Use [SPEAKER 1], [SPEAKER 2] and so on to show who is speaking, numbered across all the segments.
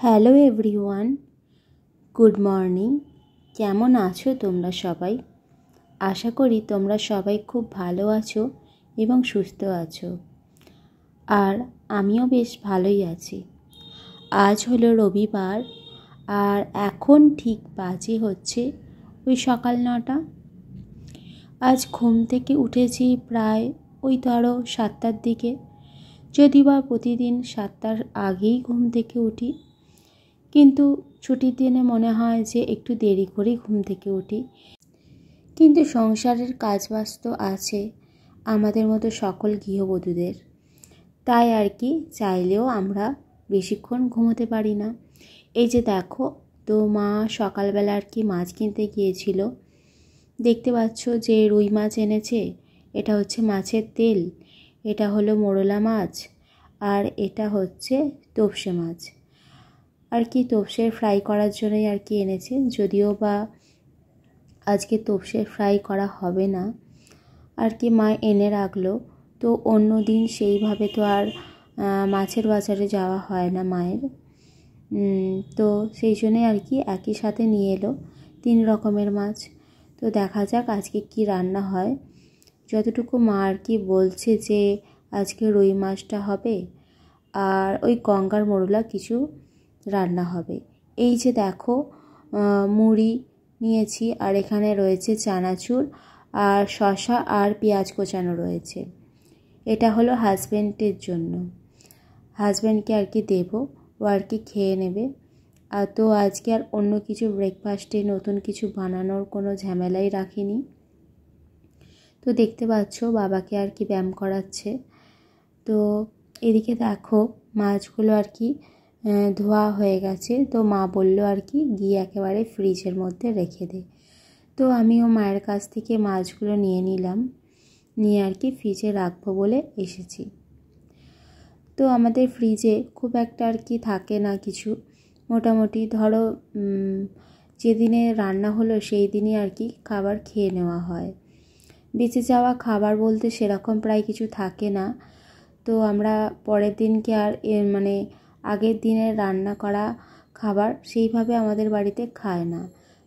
[SPEAKER 1] Hello everyone, good morning. কেমন আছো তোমরা সবাই? আশা করি তোমরা সবাই খুব ভালো আছো এবং সুস্থ আছো। আর আমিও বেশ ভালোই আছি। আজ হলো রবিবার, আর এখন ঠিক বাজে হচ্ছে ওই সকাল 9টা। আজ ঘুম থেকে উঠেছি প্রায় ওই ধরো 7টার দিকে, যদি বা প্রতিদিন 7টার আগেই ঘুম থেকে উঠি, কিন্তু ছুটির দিনে মনে হয় যে একটু দেরি করেই ঘুম থেকে উঠি। কিন্তু সংসারের কাজবাজ তো আছে আমাদের মতো সকল গৃহবধূদের, তাই আর কি চাইলেও আমরা বেশিক্ষণ ঘুমোতে পারি না। এই যে দেখো, তো মা সকালবেলা আর কি মাছ কিনতে গিয়েছিল। দেখতে পাচ্ছ যে রুই মাছ এনেছে, এটা হচ্ছে মাছের তেল, এটা হলো মোরলা মাছ, আর এটা হচ্ছে তোপসে মাছ আর কি। তোপসে ফ্রাই করার জন্যই আর কি এনেছে, যদিও বা আজকে তোপসে ফ্রাই করা হবে না আর কি, মা এনে রাখলো। তো অন্য দিন সেইভাবে তো আর মাছের বাজারে যাওয়া হয় না মায়ের, তো সেই জন্যই আর কি একই সাথে নিয়ে এলো 3 রকমের মাছ। তো দেখা যাক আজকে কি রান্না হয়। যতটুকু মা আর কি বলছে যে আজকে রুই মাছটা হবে, আর ওই গঙ্গার মোরলা কিছু রান্না হবে। এই যে দেখো, মুড়ি নিয়েছি, আর এখানে রয়েছে চানাচুর আর শসা আর পেঁয়াজ কোচানো রয়েছে। এটা হলো হাজব্যান্ডের জন্য, হাজব্যান্ডকে আর কি দেবো, ও আর কি খেয়ে নেবে। আর তো আজকে আর অন্য কিছু ব্রেকফাস্টে নতুন কিছু বানানোর কোনো ঝামেলাই রাখিনি। তো দেখতে পাচ্ছ বাবাকে আর কি ব্যায়াম করাচ্ছে। তো এদিকে দেখো মাছগুলো আর কি ধোয়া হয়ে গেছে। তো মা বলল আর কি গিয়ে একেবারে ফ্রিজের মধ্যে রেখে দে। তো আমিও মায়ের কাছ থেকে মাছগুলো নিয়ে নিলাম, নিয়ে আর কি ফ্রিজে রাখবো বলে এসেছি। তো আমাদের ফ্রিজে খুব একটা আর কি থাকে না কিছু, মোটামুটি ধরো যেদিনে রান্না হলো সেই দিনই আর কি খাবার খেয়ে নেওয়া হয়। বেঁচে যাওয়া খাবার বলতে সেরকম প্রায় কিছু থাকে না। তো আমরা পরের দিনকে আর মানে আগের দিনের রান্না করা খাবার সেইভাবে আমাদের বাড়িতে খায় না,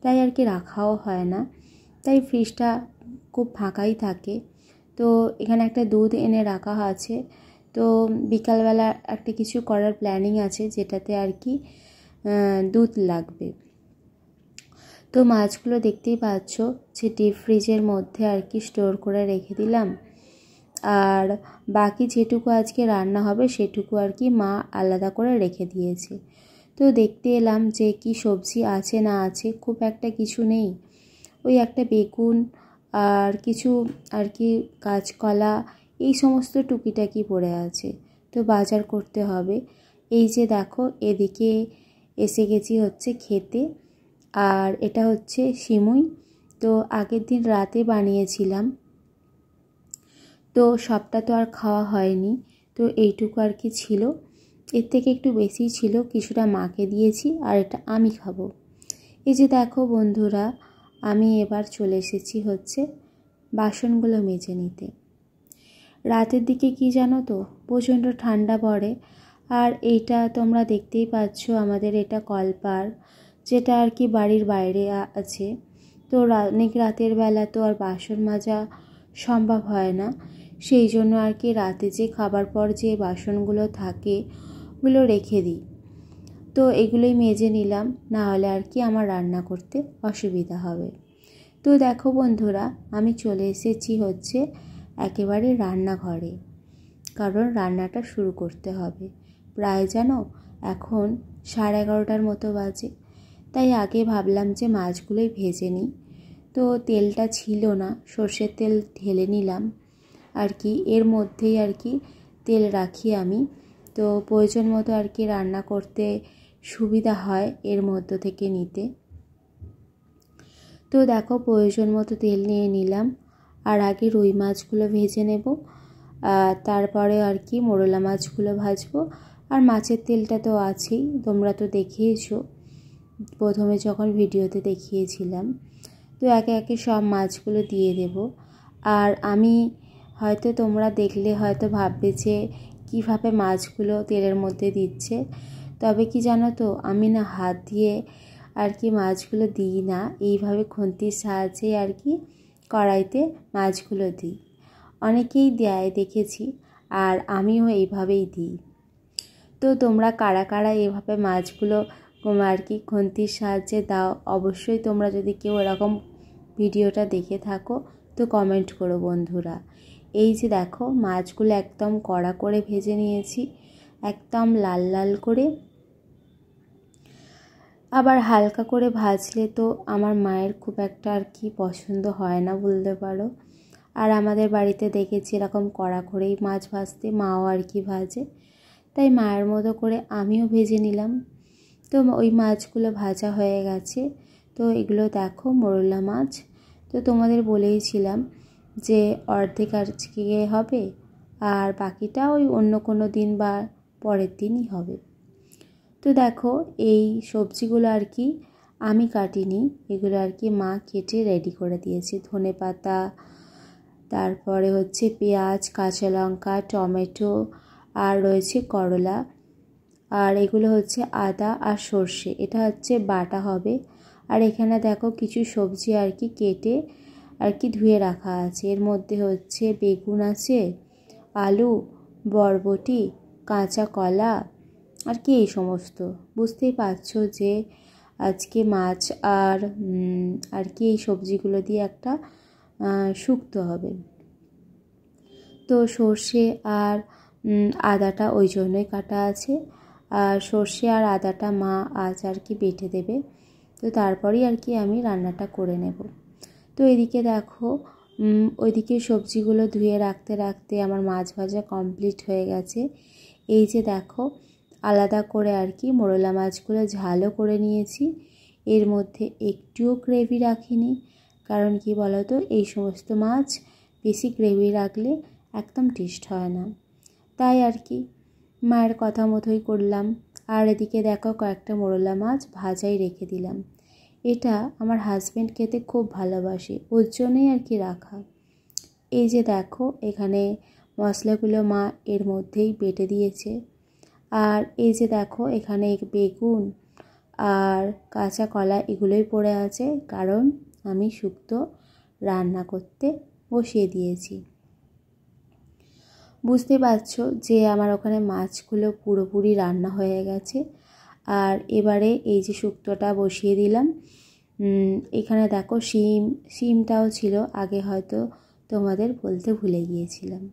[SPEAKER 1] তাই আর কি রাখাও হয় না। তাই ফ্রিজটা খুব ফাঁকাই থাকে। তো এখানে একটা দুধ এনে রাখা আছে। তো বিকালবেলা একটা কিছু করার প্ল্যানিং আছে, যেটাতে আর কি দুধ লাগবে। তো মাছগুলো দেখতেই পাচ্ছ যে ডিপ ফ্রিজের মধ্যে আর কি স্টোর করে রেখে দিলাম। আর বাকি যেটুকু আজকে রান্না হবে সেটুকু আর কি মা আলাদা করে রেখে দিয়েছে। তো দেখতে এলাম যে কি সবজি আছে না আছে, খুব একটা কিছু নেই। ওই একটা বেগুন আর কিছু আর কি কাঁচকলা, এই সমস্ত টুকিটাকি পড়ে আছে। তো বাজার করতে হবে। এই যে দেখো এদিকে এসে গেছি হচ্ছে খেতে, আর এটা হচ্ছে সিমুই। তো আগের দিন রাতে বানিয়েছিলাম, তো সবটা তো আর খাওয়া হয়নি, তো এইটুকু আর কি ছিল। এর থেকে একটু বেশি ছিল, কিছুটা মাকে দিয়েছি আর এটা আমি খাবো। এই যে দেখো বন্ধুরা, আমি এবার চলে এসেছি হচ্ছে বাসনগুলো মেজে নিতে। রাতের দিকে কি জানো তো, প্রচণ্ড ঠান্ডা পড়ে। আর এইটা তোমরা দেখতেই পাচ্ছ, আমাদের এটা কলপার, যেটা আর কি বাড়ির বাইরে আছে। তো অনেক রাতের বেলা তো আর বাসন মাজা সম্ভব হয় না, সেই জন্য আর কি রাতে যে খাবার পর যে বাসনগুলো থাকে ওগুলো রেখে দিই। তো এগুলোই মেজে নিলাম, না হলে আর কি আমার রান্না করতে অসুবিধা হবে। তো দেখো বন্ধুরা, আমি চলে এসেছি হচ্ছে একেবারে রান্নাঘরে, কারণ রান্নাটা শুরু করতে হবে। প্রায় জানো এখন 11:30টার মতো বাজে। তাই আগে ভাবলাম যে মাছগুলোই ভেজে নিই। তো তেলটা ছিল না, সর্ষের তেল ঢেলে নিলাম আর কি, এর মধ্যেই আর কি তেল রাখি আমি। তো প্রয়োজন মতো আর কি রান্না করতে সুবিধা হয় এর মধ্য থেকে নিতে। তো দেখো প্রয়োজন মতো তেল নিয়ে নিলাম, আর আগে রুই মাছগুলো ভেজে নেব, তারপরে আর কি মোরলা মাছগুলো ভাজবো। আর মাছের তেলটা তো আছেই, তোমরা তো দেখিয়েছো প্রথমে যখন ভিডিওতে দেখিয়েছিলাম। তো একে একে সব মাছগুলো দিয়ে দেব। আর আমি হয়তো তোমরা দেখলে হয়তো ভাববে যে কীভাবে মাছগুলো তেলের মধ্যে দিচ্ছে। তবে কি জানো তো, আমি না হাত দিয়ে আর কি মাছগুলো দিই না, এইভাবে খুন্তির সাহায্যে আর কি কড়াইতে মাছগুলো দিই। অনেকেই দেয় দেখেছি, আর আমিও এইভাবেই দিই। তো তোমরা কারা কারা এভাবে মাছগুলো আর কি খুন্তির সাহায্যে দাও, অবশ্যই তোমরা যদি কেউ এরকম ভিডিওটা দেখে থাকো তো কমেন্ট করো বন্ধুরা। এই যে দেখো মাছগুলো একদম কড়া করে ভেজে নিয়েছি, একদম লাল লাল করে। আবার হালকা করে ভাজলে তো আমার মায়ের খুব একটা আর কি পছন্দ হয় না বলতে পারো। আর আমাদের বাড়িতে দেখেছি এরকম কড়া করেই মাছ ভাজতে, মাও আর কি ভাজে, তাই মায়ের মতো করে আমিও ভেজে নিলাম। তো ওই মাছগুলো ভাজা হয়ে গেছে। তো এগুলো দেখো মোরলা মাছ। তো তোমাদের বলেইছিলাম যে অর্ধেক আজকে হবে, আর বাকিটা ওই অন্য কোনো দিন বা পরের দিনই হবে। তো দেখো এই সবজিগুলো আর কি আমি কাটিনি, এগুলো আর কি মা কেটে রেডি করে দিয়েছে। ধনেপাতা, তারপরে হচ্ছে পেঁয়াজ, কাঁচা লঙ্কা, টমেটো, আর রয়েছে করলা, আর এগুলো হচ্ছে আদা আর সর্ষে, এটা হচ্ছে বাটা হবে। আর এখানে দেখো কিছু সবজি আর কি কেটে আর কি ধুয়ে রাখা আছে। এর মধ্যে হচ্ছে বেগুন আছে, আলু, বরবটি, কাঁচা কলা আর কি এই সমস্ত। বুঝতেই পারছো যে আজকে মাছ আর কি এই সবজিগুলো দিয়ে একটা শুক্তো হবে। তো সর্ষে আর আদাটা ওই জন্যই কাটা আছে, আর সর্ষে আর আদাটা মা আজ আর কি বেটে দেবে। তো তারপরেই আর কি আমি রান্নাটা করে নেব। তো এদিকে দেখো ওইদিকে সবজিগুলো ধুয়ে রাখতে রাখতে আমার মাছ ভাজা কমপ্লিট হয়ে গেছে। এই যে দেখো আলাদা করে আর কি মোরলা মাছগুলো ঝালও করে নিয়েছি, এর মধ্যে একটুও গ্রেভি রাখিনি। কারণ কি বলো তো, এই সমস্ত মাছ বেশি গ্রেভি রাখলে একদম টেস্ট হয় না, তাই আর কি মায়ের কথা মতোই করলাম। আর এদিকে দেখো কয়েকটা মোরলা মাছ ভাজাই রেখে দিলাম। এটা আমার হাজব্যান্ড খেতে খুব ভালোবাসে, ওর জন্যই আর কি রাখা। এই যে দেখো এখানে মশলাগুলো মা এর মধ্যেই বেটে দিয়েছে। আর এই যে দেখো এখানে বেগুন আর কাঁচা কলা এগুলোই পড়ে আছে, কারণ আমি শুক্তো রান্না করতে বসিয়ে দিয়েছি। বুঝতে পারছো যে আমার ওখানে মাছগুলো পুরোপুরি রান্না হয়ে গেছে। আর এবারে এই যে শুক্তোটা বসিয়ে দিলাম। এখানে দেখো শিমটাও ছিল, আগে হয়তো তোমাদের বলতে ভুলে গিয়েছিলাম।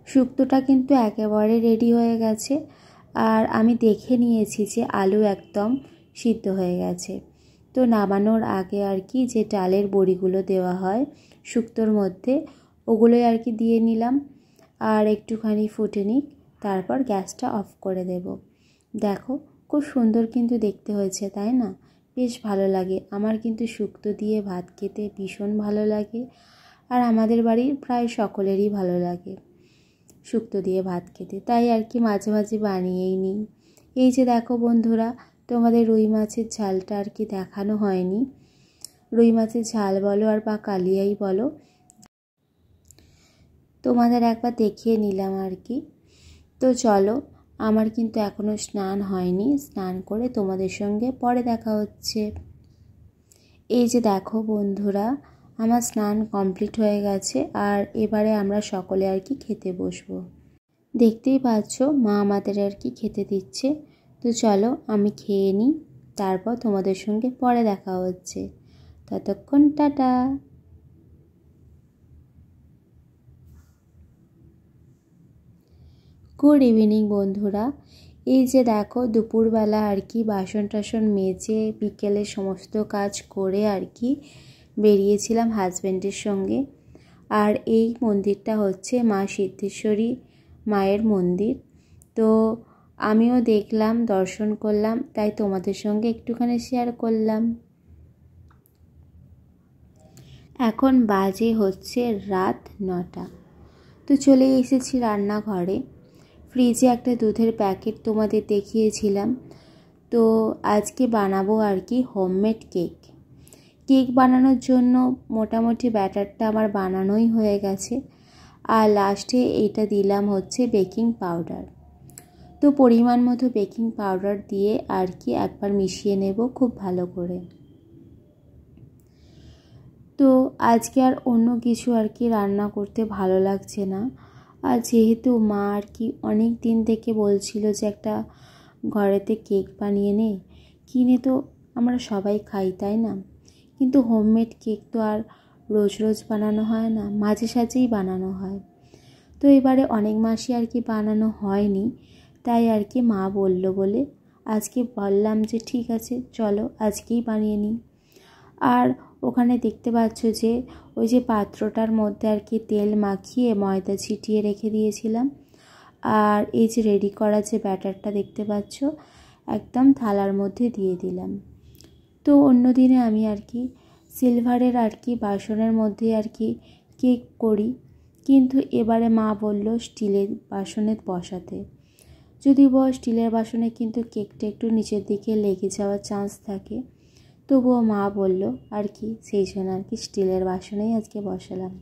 [SPEAKER 1] শুক্তোটা কিন্তু একেবারে রেডি হয়ে গেছে, আর আমি দেখে নিয়েছি যে আলু একদম সিদ্ধ হয়ে গেছে। তো নামানোর আগে আর কি যে ডালের বড়িগুলো দেওয়া হয় শুক্তোর মধ্যে, ওগুলোই আর কি দিয়ে নিলাম। আর একটুখানি ফুটে নিক, তারপর গ্যাসটা অফ করে দেব। দেখো খুব সুন্দর কিন্তু দেখতে হয়েছে, তাই না? বেশ ভালো লাগে। আমার কিন্তু শুক্তো দিয়ে ভাত খেতে ভীষণ ভালো লাগে, আর আমাদের বাড়ির প্রায় সকলেরই ভালো লাগে শুক্তো দিয়ে ভাত খেতে, তাই আর কি মাঝে মাঝে বানিয়েই নিই। এই যে দেখো বন্ধুরা, তোমাদের রুই মাছের ঝালটা আর কি দেখানো হয়নি। রুই মাছের ঝাল বলো আর বা কালিয়াই বলো, তোমাদের একবার দেখিয়ে নিলাম আর কি। তো চলো, আমার কিন্তু এখনও স্নান হয়নি, স্নান করে তোমাদের সঙ্গে পরে দেখা হচ্ছে। এই যে দেখো বন্ধুরা, আমার স্নান কমপ্লিট হয়ে গেছে, আর এবারে আমরা সকলে আর কি খেতে বসবো। দেখতেই পাচ্ছ মা আমাদের আর কি খেতে দিচ্ছে। তো চলো আমি খেয়ে নিই, তারপর তোমাদের সঙ্গে পরে দেখা হচ্ছে। ততক্ষণ টাটা। গুড ইভিনিং বন্ধুরা। এই যে দেখো দুপুরবেলা আর কি বাসন টাসন মেজে বিকেলে সমস্ত কাজ করে আর কি বেরিয়েছিলাম হাজব্যান্ডের সঙ্গে। আর এই মন্দিরটা হচ্ছে মা সিদ্ধেশ্বরী মায়ের মন্দির। তো আমিও দেখলাম, দর্শন করলাম, তাই তোমাদের সঙ্গে একটুখানি শেয়ার করলাম। এখন বাজে হচ্ছে রাত 9টা। তো চলে এসেছি রান্নাঘরে। ফ্রিজে একটা দুধের প্যাকেট তোমাদের দেখিয়েছিলাম, তো আজকে বানাবো আর কি হোমমেড কেক। কেক বানানোর জন্য মোটামুটি ব্যাটারটা আমার বানানোই হয়ে গেছে, আর লাস্টে এইটা দিলাম হচ্ছে বেকিং পাউডার। তো পরিমাণ মতো বেকিং পাউডার দিয়ে আর কি একবার মিশিয়ে নেব খুব ভালো করে। তো আজকে আর অন্য কিছু আর কি রান্না করতে ভালো লাগছে না। আর যেহেতু মা আর কি অনেক দিন থেকে বলছিল যে একটা ঘরেতে কেক বানিয়ে নে, কিনে তো আমরা সবাই খাই তাই না, কিন্তু হোমমেড কেক তো আর রোজ রোজ বানানো হয় না, মাঝে সাঝেই বানানো হয়। তো এবারে অনেক মাসই আর কি বানানো হয়নি, তাই আর কি মা বলল বলে আজকে বললাম যে ঠিক আছে চলো আজকেই বানিয়ে নিই। আর ওখানে দেখতে পাচ্ছ যে ওই যে পাত্রটার মধ্যে আর কি তেল মাখিয়ে ময়দা ছিটিয়ে রেখে দিয়েছিলাম। আর এই যে রেডি করা যে ব্যাটারটা দেখতে পাচ্ছ একদম থালার মধ্যে দিয়ে দিলাম। তো অন্য দিনে আমি আর কি সিলভারের আর কি বাসনের মধ্যে আর কি কেক করি, কিন্তু এবারে মা বলল স্টিলের বাসনে বসাতে। যদিও স্টিলের বাসনে কিন্তু কেকটা একটু নিচের দিকে লেগে যাওয়ার চান্স থাকে, তবুও মা বলল আর কি সেই জন্য আর কি স্টিলের বাসনেই আজকে বসালাম।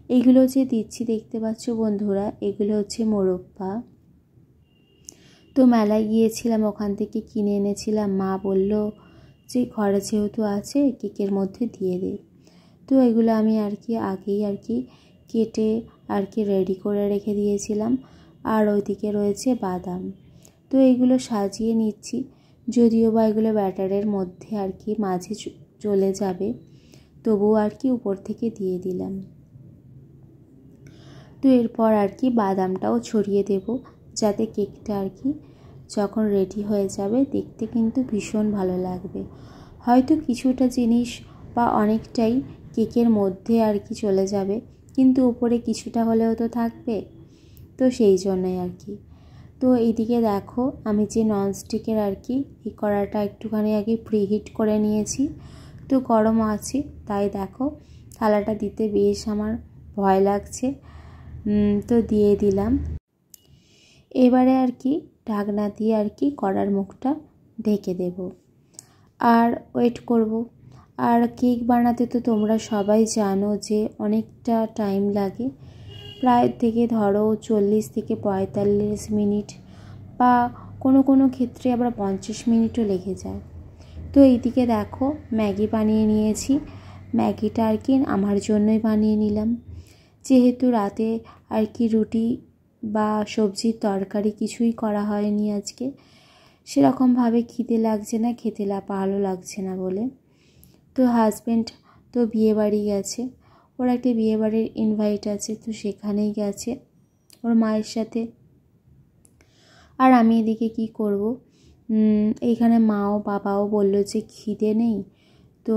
[SPEAKER 1] এগুলো যে দিচ্ছি দেখতে পাচ্ছ বন্ধুরা, এগুলো হচ্ছে মোরব্বা। তো মেলায় গিয়েছিলাম, ওখান থেকে কিনে এনেছিলাম। মা বলল যে ঘরে যেহেতু আছে কেকের মধ্যে দিয়ে দে। তো এগুলো আমি আর কি আগেই আর কি কেটে আর কি রেডি করে রেখে দিয়েছিলাম। আর ওইদিকে রয়েছে বাদাম। তো এগুলো সাজিয়ে নিচ্ছি, যদিও বা এগুলো ব্যাটারের মধ্যে আর কি মাঝে চলে যাবে, তবুও আর কি উপর থেকে দিয়ে দিলাম। তো এরপর আর কি বাদামটাও ছড়িয়ে দেব, যাতে কেকটা আর কি যখন রেডি হয়ে যাবে দেখতে কিন্তু ভীষণ ভালো লাগবে। হয়তো কিছুটা জিনিস বা অনেকটাই কেকের মধ্যে আর কি চলে যাবে, কিন্তু উপরে কিছুটা হলেও তো থাকবে, তো সেই জন্যই আর কি। তো এইদিকে দেখো আমি যে ননস্টিকের আর কি এই কড়াটা একটুখানি আগে প্রিহিট করে নিয়েছি, তো গরম আছে, তাই দেখো থালাটা দিতে বেশ আমার ভয় লাগছে। তো দিয়ে দিলাম। এবারে আর কি ঢাকনা দিয়ে আর কি কড়ার মুখটা ঢেকে দেব আর ওয়েট করব। আর কেক বানাতে তো তোমরা সবাই জানো যে অনেকটা টাইম লাগে, প্রায় থেকে ধরো 40 থেকে 45 মিনিট, বা কোনো কোনো ক্ষেত্রে আবার 50 মিনিটও লেগে যায়। তো এইদিকে দেখো ম্যাগি বানিয়ে নিয়েছি। ম্যাগিটা আর কি আমার জন্যই বানিয়ে নিলাম, যেহেতু রাতে আর কি রুটি বা সবজির তরকারি কিছুই করা হয়নি আজকে, সেরকমভাবে খিদে লাগছে না, খেতে ভালো লাগছে না বলে। তো হাজব্যান্ড তো বিয়েবাড়ি গেছে, ওর একটা বিয়েবাড়ির ইনভাইট আছে, তো সেখানেই গেছে ওর মায়ের সাথে। আর আমি এদিকে কি করব, এইখানে মাও বাবাও বলল যে খিদে নেই, তো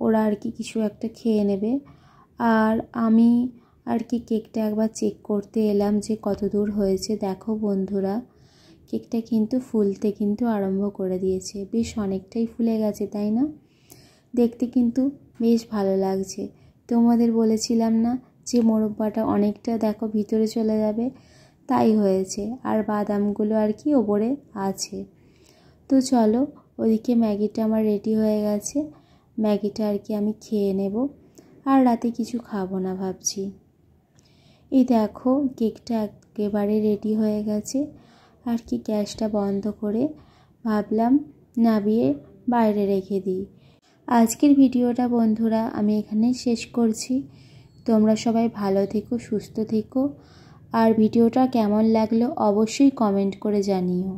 [SPEAKER 1] ওরা আর কি কিছু একটা খেয়ে নেবে। আর আমি আর কি কেকটা একবার চেক করতে এলাম যে কত দূর হয়েছে। দেখো বন্ধুরা কেকটা কিন্তু ফুলতে কিন্তু আরম্ভ করে দিয়েছে, বেশ অনেকটাই ফুলে গেছে তাই না? দেখতে কিন্তু বেশ ভালো লাগছে। তোমাদের বলেছিলাম না যে মোরব্বাটা অনেকটা দেখো ভিতরে চলে যাবে, তাই হয়েছে। আর বাদামগুলো আর কি ওপরে আছে। তো চলো ওদিকে ম্যাগিটা আমার রেডি হয়ে গেছে, ম্যাগিটা আর কি আমি খেয়ে নেব, আর রাতে কিছু খাবো না ভাবছি। এই দেখো কেকটা একেবারে রেডি হয়ে গেছে, আর কি গ্যাসটা বন্ধ করে ভাবলাম নামিয়ে বাইরে রেখে দিই। আজকের ভিডিওটা বন্ধুরা আমি এখানে শেষ করছি। তোমরা সবাই ভালো থেকো, সুস্থ থেকো, আর ভিডিওটা কেমন লাগলো অবশ্যই কমেন্ট করে জানিও।